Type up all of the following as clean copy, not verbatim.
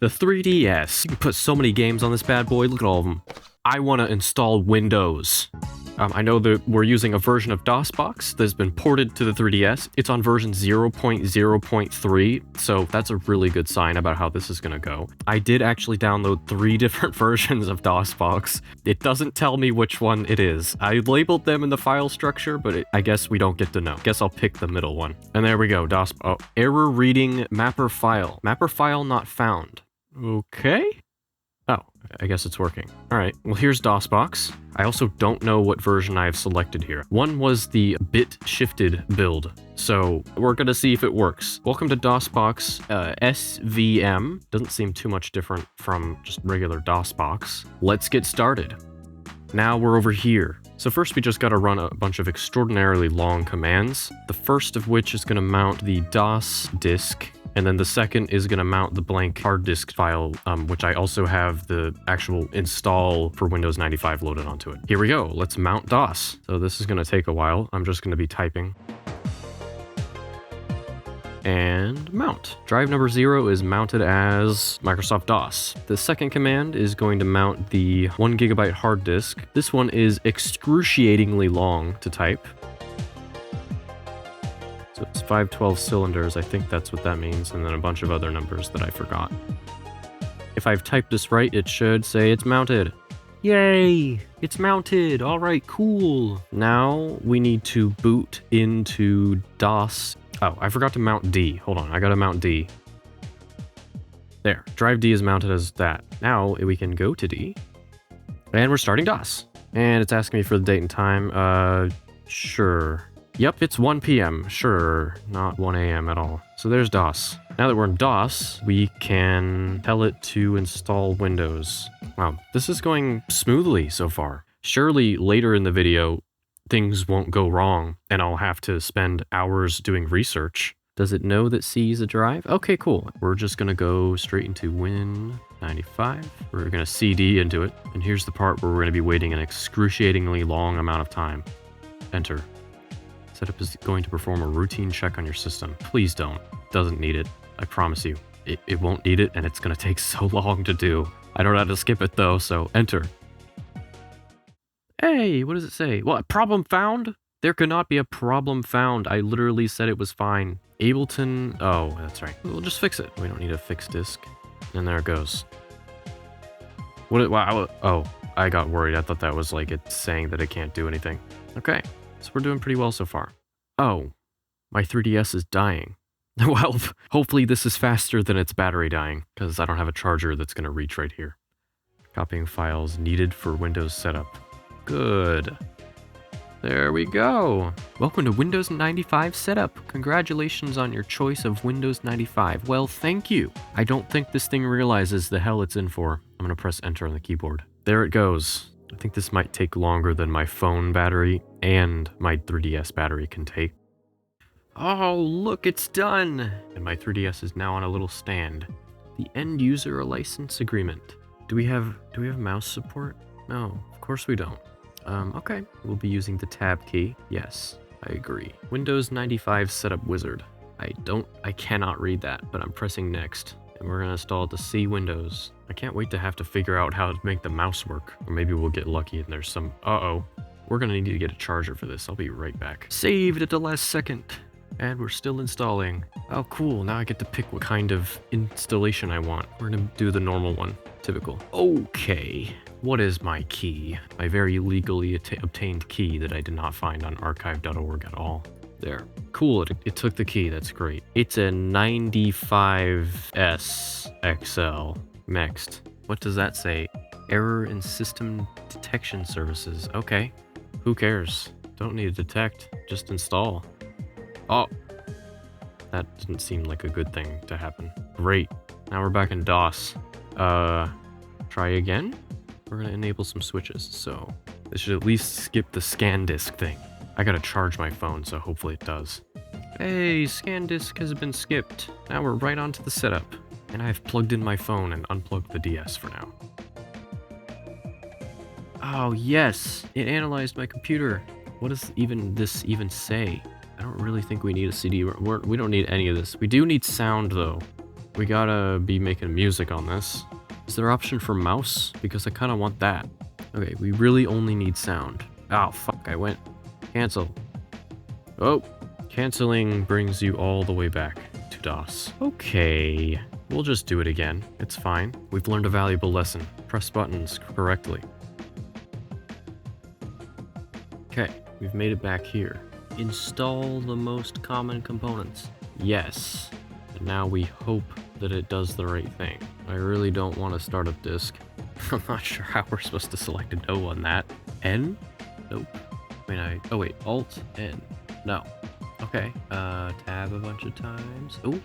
The 3DS. You can put so many games on this bad boy. Look at all of them. I want to install Windows. I know that we're using a version of DOSBox that's been ported to the 3DS. It's on version 0.0.3, so that's a really good sign about how this is going to go. I did actually download 3 different versions of DOSBox. It doesn't tell me which one it is. I labeled them in the file structure, but I guess we don't get to know. Guess I'll pick the middle one. And there we go, error reading mapper file. Mapper file not found. Okay. Oh, I guess it's working. All right, well, here's DOSBox. I also don't know what version I have selected here. One was the bit shifted build, so we're gonna see if it works. Welcome to DOSBox SVM. Doesn't seem too much different from just regular DOSBox. Let's get started. Now we're over here. So first we just gotta run a bunch of extraordinarily long commands. The first of which is gonna mount the DOS disk, and then the second is going to mount the blank hard disk file, which I also have the actual install for Windows 95 loaded onto it. Here we go. Let's mount DOS. So this is going to take a while. I'm just going to be typing. And mount. Drive number 0 is mounted as Microsoft DOS. The second command is going to mount the 1 GB hard disk. This one is excruciatingly long to type. So it's 512 cylinders, I think that's what that means, and then a bunch of other numbers that I forgot. If I've typed this right, it should say it's mounted. Yay! It's mounted! Alright, cool! Now we need to boot into DOS. Oh, I forgot to mount D. Hold on, I gotta mount D. There, drive D is mounted as that. Now we can go to D, and we're starting DOS. And it's asking me for the date and time. Sure. Yep, it's 1 p.m. Sure, not 1 a.m. at all. So there's DOS. Now that we're in DOS, we can tell it to install Windows. Wow, this is going smoothly so far. Surely later in the video, things won't go wrong, and I'll have to spend hours doing research. Does it know that C is a drive? Okay, cool. We're just gonna go straight into Win95. We're gonna CD into it, and here's the part where we're gonna be waiting an excruciatingly long amount of time. Enter. Setup is going to perform a routine check on your system. Please don't. Doesn't need it. I promise you. It won't need it, and it's going to take so long to do. I don't know how to skip it, though, so enter. Hey, what does it say? What? Problem found? There could not be a problem found. I literally said it was fine. Ableton... Oh, that's right. We'll just fix it. We don't need a fixed disk. And there it goes. What? Wow. Oh, I got worried. I thought that was like it saying that it can't do anything. Okay. So we're doing pretty well so far. Oh, my 3DS is dying. Well, hopefully this is faster than its battery dying, because I don't have a charger that's going to reach right here. Copying files needed for Windows setup. Good. There we go. Welcome to Windows 95 setup. Congratulations on your choice of Windows 95. Well, thank you. I don't think this thing realizes the hell it's in for. I'm going to press enter on the keyboard. There it goes. I think this might take longer than my phone battery and my 3DS battery can take. Oh, look, it's done! And my 3DS is now on a little stand. The end user license agreement. Do we have mouse support? No, of course we don't. Okay, we'll be using the tab key. Yes, I agree. Windows 95 setup wizard. I cannot read that, but I'm pressing next. And we're gonna install the C Windows. I can't wait to have to figure out how to make the mouse work. Or maybe we'll get lucky and there's some... Uh-oh. We're gonna need to get a charger for this. I'll be right back. Saved at the last second. And we're still installing. Oh, cool. Now I get to pick what kind of installation I want. We're gonna do the normal one. Typical. Okay. What is my key? My very legally obtained key that I did not find on archive.org at all. There. Cool, it took the key, that's great. It's a 95S XL. Next. What does that say? Error in system detection services. Okay. Who cares? Don't need to detect, just install. Oh. That didn't seem like a good thing to happen. Great. Now we're back in DOS. Try again? We're gonna enable some switches, so this should at least skip the scan disk thing. I gotta charge my phone, so hopefully it does. Hey, scan disk has been skipped. Now we're right onto the setup. And I've plugged in my phone and unplugged the DS for now. Oh, yes! It analyzed my computer. What does this even say? I don't really think we need a CD. We don't need any of this. We do need sound, though. We gotta be making music on this. Is there an option for mouse? Because I kind of want that. Okay, we really only need sound. Oh, fuck, I went. Cancel. Oh, canceling brings you all the way back to DOS. Okay, we'll just do it again. It's fine. We've learned a valuable lesson. Press buttons correctly. Okay, we've made it back here. Install the most common components. Yes. And now we hope that it does the right thing. I really don't want to start up disk. I'm not sure how we're supposed to select a no on that. N? Nope. Oh wait, Alt, N. No. Okay, tab a bunch of times. Oh,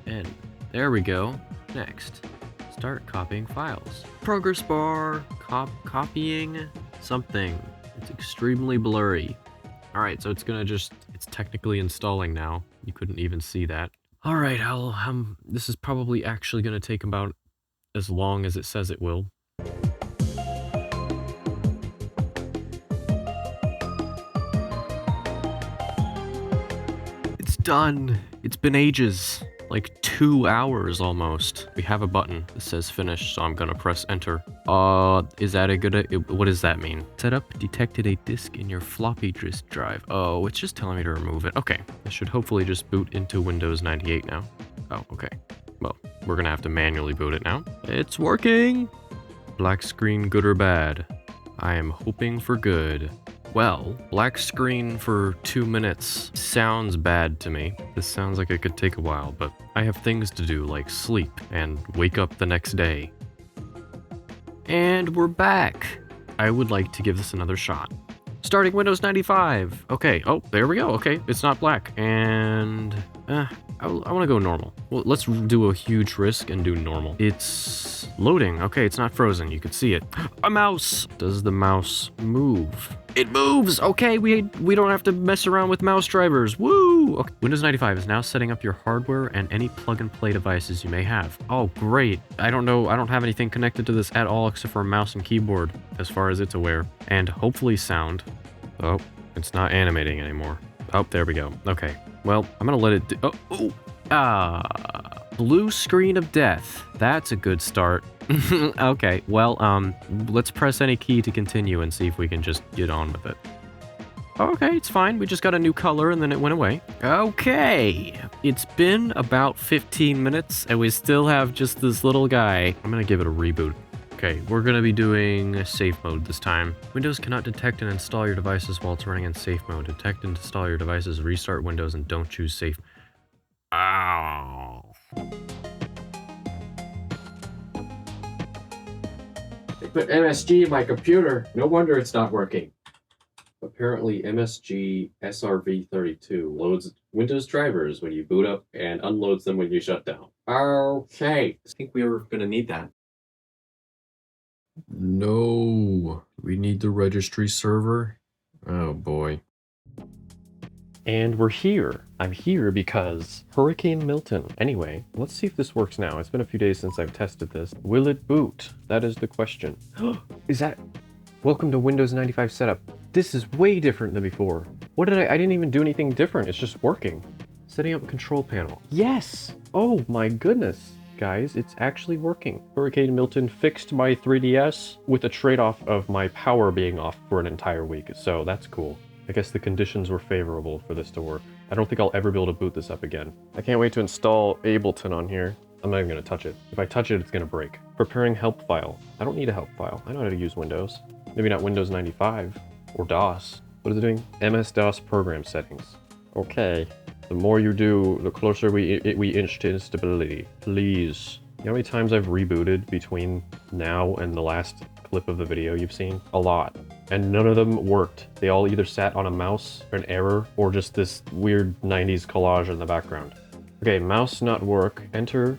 N. There we go. Next, start copying files. Progress bar, copying something. It's extremely blurry. All right, so it's technically installing now. You couldn't even see that. All right, this is probably actually gonna take about as long as it says it will. It's done. It's been ages. Like 2 hours almost. We have a button that says finish, so I'm gonna press enter. Is that a good, what does that mean? Setup detected a disk in your floppy disk drive. Oh, it's just telling me to remove it. Okay, I should hopefully just boot into Windows 98 now. Oh, okay. Well, we're gonna have to manually boot it now. It's working! Black screen, good or bad? I am hoping for good. Well, black screen for 2 minutes sounds bad to me. This sounds like it could take a while, but I have things to do like sleep and wake up the next day. And we're back. I would like to give this another shot. Starting Windows 95. Okay, oh, there we go. Okay, it's not black. And I want to go normal. Well, let's do a huge risk and do normal. It's loading. Okay, it's not frozen. You can see it. A mouse. Does the mouse move? It moves. Okay, we don't have to mess around with mouse drivers. Woo! Okay. Windows 95 is now setting up your hardware and any plug-and-play devices you may have. Oh, great. I don't know. I don't have anything connected to this at all except for a mouse and keyboard, as far as it's aware. And hopefully sound. Oh, it's not animating anymore. Oh, there we go. Okay. Well, I'm gonna let it blue screen of death. That's a good start. Okay, well, let's press any key to continue and see if we can just get on with it. Okay, it's fine. We just got a new color and then it went away. Okay, it's been about 15 minutes and we still have just this little guy. I'm gonna give it a reboot. Okay, we're gonna be doing safe mode this time. Windows cannot detect and install your devices while it's running in safe mode. Detect and install your devices, restart Windows, and don't choose safe. Ow. They put MSG in my computer. No wonder it's not working. Apparently, MSG SRV32 loads Windows drivers when you boot up and unloads them when you shut down. Okay. I think we were gonna need that. No, we need the registry server. Oh boy. And we're here. I'm here because Hurricane Milton. Anyway, let's see if this works now. It's been a few days since I've tested this. Will it boot? That is the question. Is that... Welcome to Windows 95 setup. This is way different than before. What did I didn't even do anything different. It's just working. Setting up control panel. Yes! Oh my goodness. Guys, it's actually working. Hurricane Milton fixed my 3DS with a trade-off of my power being off for an entire week, so that's cool. I guess the conditions were favorable for this to work. I don't think I'll ever be able to boot this up again. I can't wait to install Ableton on here. I'm not even going to touch it. If I touch it, it's going to break. Preparing help file. I don't need a help file. I know how to use Windows. Maybe not Windows 95 or DOS. What is it doing? MS-DOS program settings. Okay. The more you do, the closer we inch to instability. Please. You know how many times I've rebooted between now and the last clip of the video you've seen? A lot. And none of them worked. They all either sat on a mouse, an error, or just this weird 90s collage in the background. Okay, mouse not work. Enter.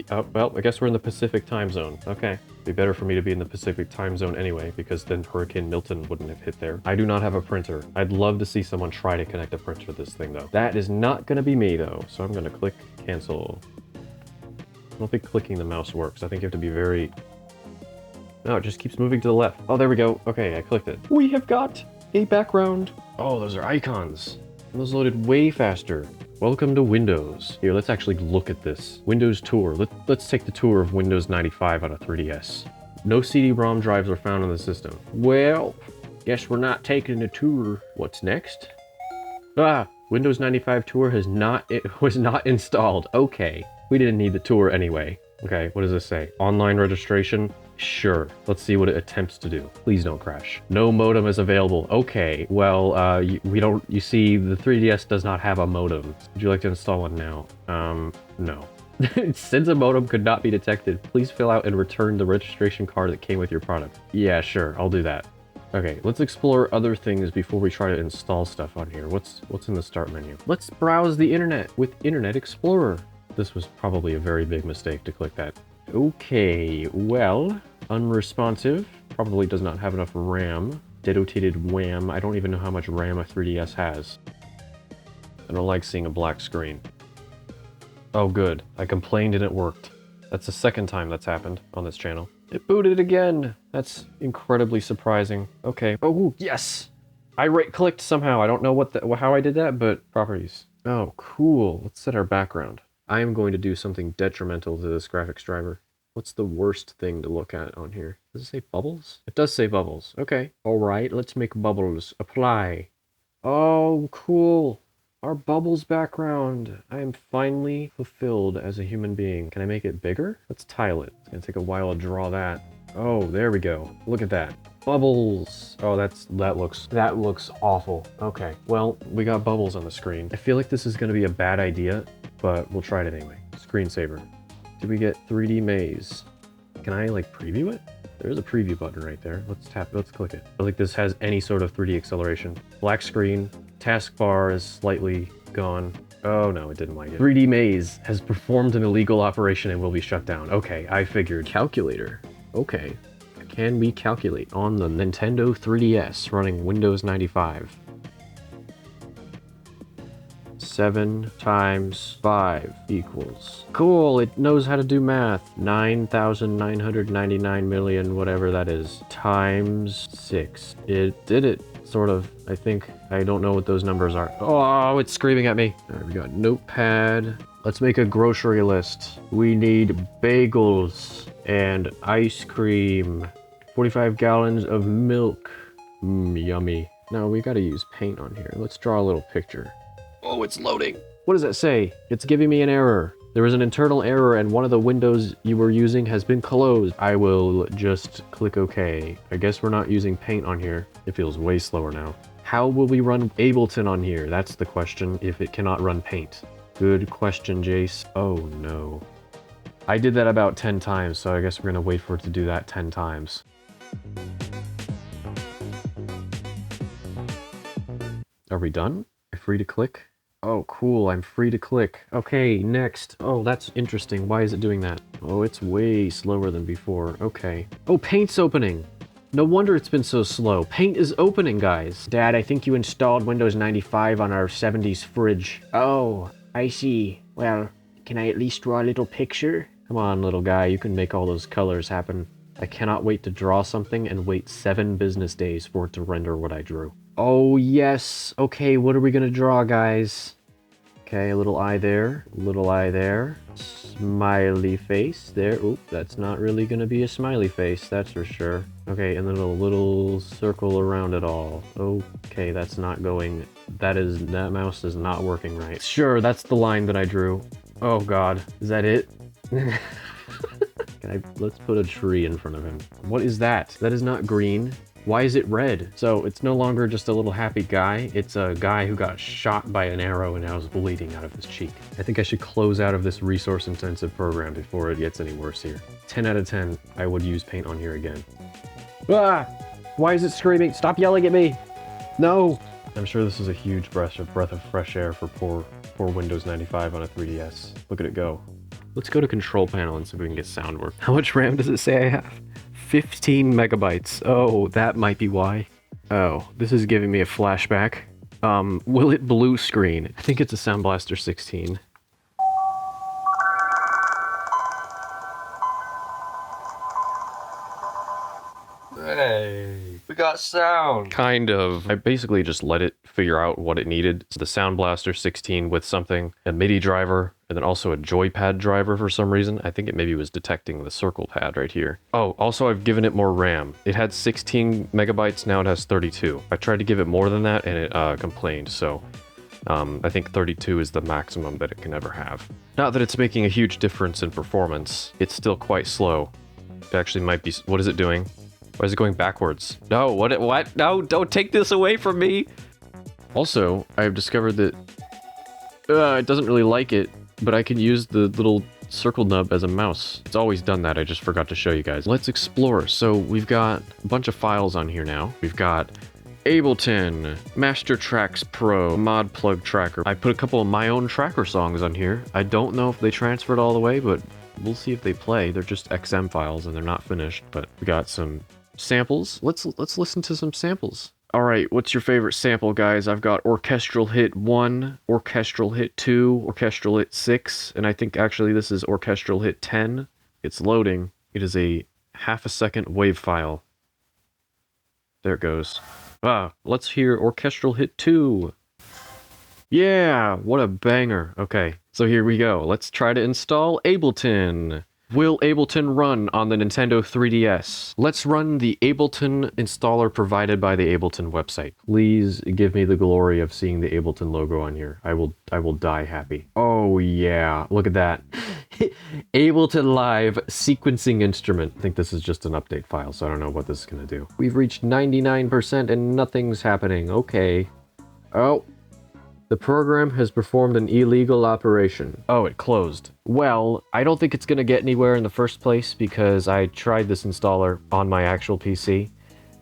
Well, I guess we're in the Pacific time zone. Okay. Be better for me to be in the Pacific time zone anyway, because then Hurricane Milton wouldn't have hit there. I do not have a printer. I'd love to see someone try to connect a printer to this thing, though. That is not going to be me, though. So I'm going to click cancel. I don't think clicking the mouse works. I think you have to be very... No, it just keeps moving to the left. Oh, there we go. Okay, I clicked it. We have got a background. Oh, those are icons. And those loaded way faster. Welcome to Windows. Here, let's actually look at this. Windows tour. Let's take the tour of Windows 95 on a 3DS. No CD-ROM drives are found in the system. Well, guess we're not taking the tour. What's next? Ah, Windows 95 tour was not installed. Okay, we didn't need the tour anyway. Okay, what does this say? Online registration? Sure. Let's see what it attempts to do. Please don't crash. No modem is available. Okay, well, you see, the 3DS does not have a modem. Would you like to install one now? No. Since a modem could not be detected, please fill out and return the registration card that came with your product. Yeah, sure, I'll do that. Okay, let's explore other things before we try to install stuff on here. What's in the start menu? Let's browse the internet with Internet Explorer. This was probably a very big mistake to click that. Okay, well, unresponsive. Probably does not have enough RAM. Dedicated WAM. I don't even know how much RAM a 3DS has. I don't like seeing a black screen. Oh, good. I complained and it worked. That's the second time that's happened on this channel. It booted again. That's incredibly surprising. Okay. Oh, yes! I right-clicked somehow. I don't know how I did that, but properties. Oh, cool. Let's set our background. I am going to do something detrimental to this graphics driver. What's the worst thing to look at on here? Does it say bubbles? It does say bubbles. Okay. All right, let's make bubbles. Apply. Oh, cool. Our bubbles background. I am finally fulfilled as a human being. Can I make it bigger? Let's tile it. It's gonna take a while to draw that. Oh, there we go. Look at that. Bubbles. Oh, that looks awful. Okay. Well, we got bubbles on the screen. I feel like this is gonna be a bad idea, but we'll try it anyway. Screensaver. Did we get 3D maze? Can I like preview it? There's a preview button right there. Let's click it. I don't think this has any sort of 3D acceleration. Black screen. Taskbar is slightly gone. Oh no, it didn't like it. 3D maze has performed an illegal operation and will be shut down. Okay, I figured. Calculator. Okay. Can we calculate on the Nintendo 3DS running Windows 95? 7 times 5 equals. Cool, it knows how to do math. 9,999 million, whatever that is, times 6. It did it, sort of, I think. I don't know what those numbers are. Oh, it's screaming at me. All right, we got notepad. Let's make a grocery list. We need bagels and ice cream. 45 gallons of milk. Yummy. Now we gotta use paint on here. Let's draw a little picture. Oh, it's loading. What does that say? It's giving me an error. There is an internal error and one of the windows you were using has been closed. I will just click OK. I guess we're not using paint on here. It feels way slower now. How will we run Ableton on here? That's the question, if it cannot run paint. Good question, Jace. Oh no. I did that about 10 times, so I guess we're gonna wait for it to do that 10 times. Are we done? Free to click? Oh, cool, I'm free to click. Okay, next. Oh, that's interesting. Why is it doing that? Oh, it's way slower than before. Okay. Oh, Paint's opening! No wonder it's been so slow. Paint is opening, guys. Dad, I think you installed Windows 95 on our 70s fridge. Oh, I see. Well, can I at least draw a little picture? Come on, little guy, you can make all those colors happen. I cannot wait to draw something and wait 7 business days for it to render what I drew. Oh, yes. Okay, what are we gonna draw, guys? Okay, a little eye there. A little eye there. Smiley face there. Oop, that's not really gonna be a smiley face, that's for sure. Okay, and then a little circle around it all. Okay, that's not going... That mouse is not working right. Sure, that's the line that I drew. Oh, God. Is that it? Let's put a tree in front of him. What is that? That is not green. Why is it red? So it's no longer just a little happy guy. It's a guy who got shot by an arrow and now is bleeding out of his cheek. I think I should close out of this resource-intensive program before it gets any worse here. 10 out of 10, I would use paint on here again. Ah! Why is it screaming? Stop yelling at me! No! I'm sure this is a huge breath of fresh air for poor Windows 95 on a 3DS. Look at it go. Let's go to control panel and see if we can get sound work. How much RAM does it say I have? 15 megabytes. Oh, that might be why. Oh, this is giving me a flashback. Will it blue screen? I think it's a Sound Blaster 16. Hey, we got sound. Kind of. I basically just let it figure out what it needed. So the Sound Blaster 16 with something, a MIDI driver, and then also a joypad driver for some reason. I think it maybe was detecting the circle pad right here. Oh, also I've given it more RAM. It had 16 megabytes, now it has 32. I tried to give it more than that and it complained, so I think 32 is the maximum that it can ever have. Not that it's making a huge difference in performance, it's still quite slow. It actually might be, what is it doing? Why is it going backwards? No, what? No, don't take this away from me! Also, I've discovered that it doesn't really like it, but I can use the little circle nub as a mouse. It's always done that, I just forgot to show you guys. Let's explore. So we've got a bunch of files on here now. We've got Ableton, Master Tracks Pro, Mod Plug Tracker. I put a couple of my own tracker songs on here. I don't know if they transferred all the way, but we'll see if they play. They're just XM files and they're not finished, but we got some samples. Let's listen to some samples. All right, what's your favorite sample, guys? I've got Orchestral Hit 1, Orchestral Hit 2, Orchestral Hit 6, and I think actually this is Orchestral Hit 10. It's loading. It is a half-a-second wave file. There it goes. Let's hear Orchestral Hit 2. Yeah, what a banger. Okay, so here we go. Let's try to install Ableton. Will Ableton run on the Nintendo 3DS? Let's run the Ableton installer provided by the Ableton website. Please give me the glory of seeing the Ableton logo on here. I will die happy. Oh yeah, look at that. Ableton Live sequencing instrument. I think this is just an update file, so I don't know what this is gonna do. We've reached 99% and nothing's happening. Okay. Oh. The program has performed an illegal operation. Oh, it closed. Well, I don't think it's gonna get anywhere in the first place because I tried this installer on my actual PC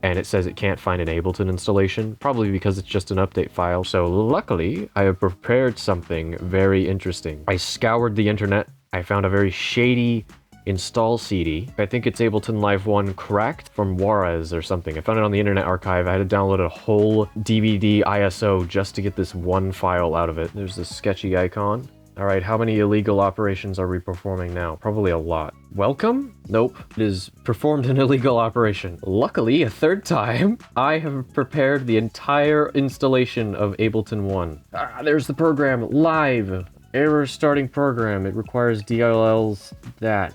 and it says it can't find an Ableton installation, probably because it's just an update file. So luckily, I have prepared something very interesting. I scoured the internet. I found a very shady install CD. I think it's Ableton Live 1 cracked from Juarez or something. I found it on the Internet Archive. I had to download a whole DVD ISO just to get this one file out of it. There's this sketchy icon. All right, how many illegal operations are we performing now? Probably a lot. Welcome? Nope. It is performed an illegal operation. Luckily, a third time, I have prepared the entire installation of Ableton 1. There's the program, live. Error starting program. It requires DLLs that.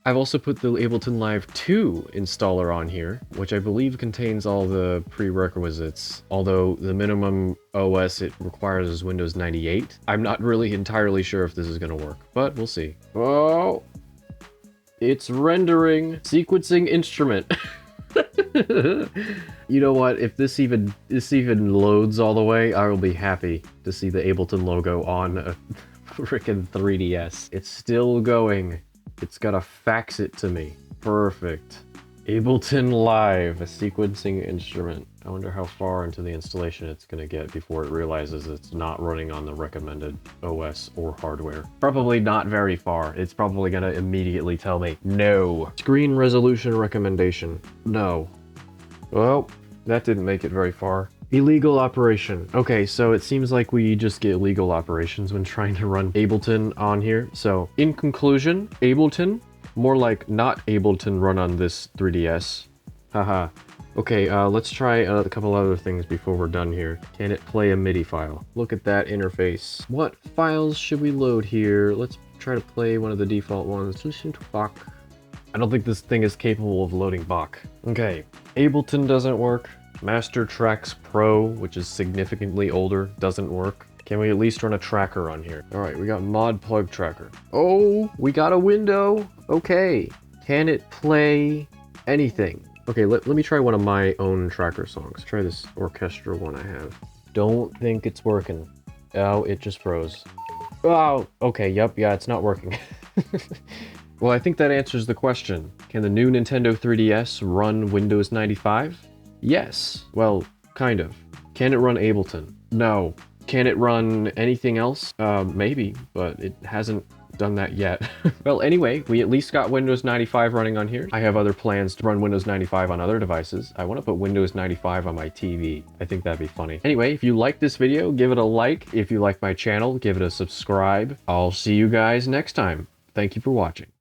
I've also put the Ableton Live 2 installer on here, which I believe contains all the prerequisites, although the minimum OS it requires is Windows 98. I'm not really entirely sure if this is going to work, but we'll see. Oh, it's rendering sequencing instrument. You know what, if this even loads all the way, I will be happy to see the Ableton logo on a frickin' 3DS. It's still going. It's gotta fax it to me. Perfect. Ableton Live, a sequencing instrument. I wonder how far into the installation it's gonna get before it realizes it's not running on the recommended OS or hardware. Probably not very far. It's probably gonna immediately tell me, no. Screen resolution recommendation. No. Well, that didn't make it very far. Illegal operation. Okay, so it seems like we just get illegal operations when trying to run Ableton on here. So, in conclusion, Ableton, more like not Ableton run on this 3DS. Haha. Okay, let's try a couple other things before we're done here. Can it play a MIDI file? Look at that interface. What files should we load here? Let's try to play one of the default ones. Listen to Bach. I don't think this thing is capable of loading Bach. Okay, Ableton doesn't work. Master Tracks Pro, which is significantly older, doesn't work. Can we at least run a tracker on here? All right, we got Mod Plug Tracker. Oh, we got a window. Okay. Can it play anything? Okay, let me try one of my own tracker songs. Try this orchestral one I have. Don't think it's working. Oh, it just froze. Oh, okay, yep, yeah, it's not working. Well, I think that answers the question. Can the new Nintendo 3DS run Windows 95? Yes. Well, kind of. Can it run Ableton? No. Can it run anything else? Maybe, but it hasn't done that yet. Well, anyway, we at least got Windows 95 running on here. I have other plans to run Windows 95 on other devices. I want to put Windows 95 on my TV. I think that'd be funny. Anyway, if you like this video, give it a like. If you like my channel, give it a subscribe. I'll see you guys next time. Thank you for watching.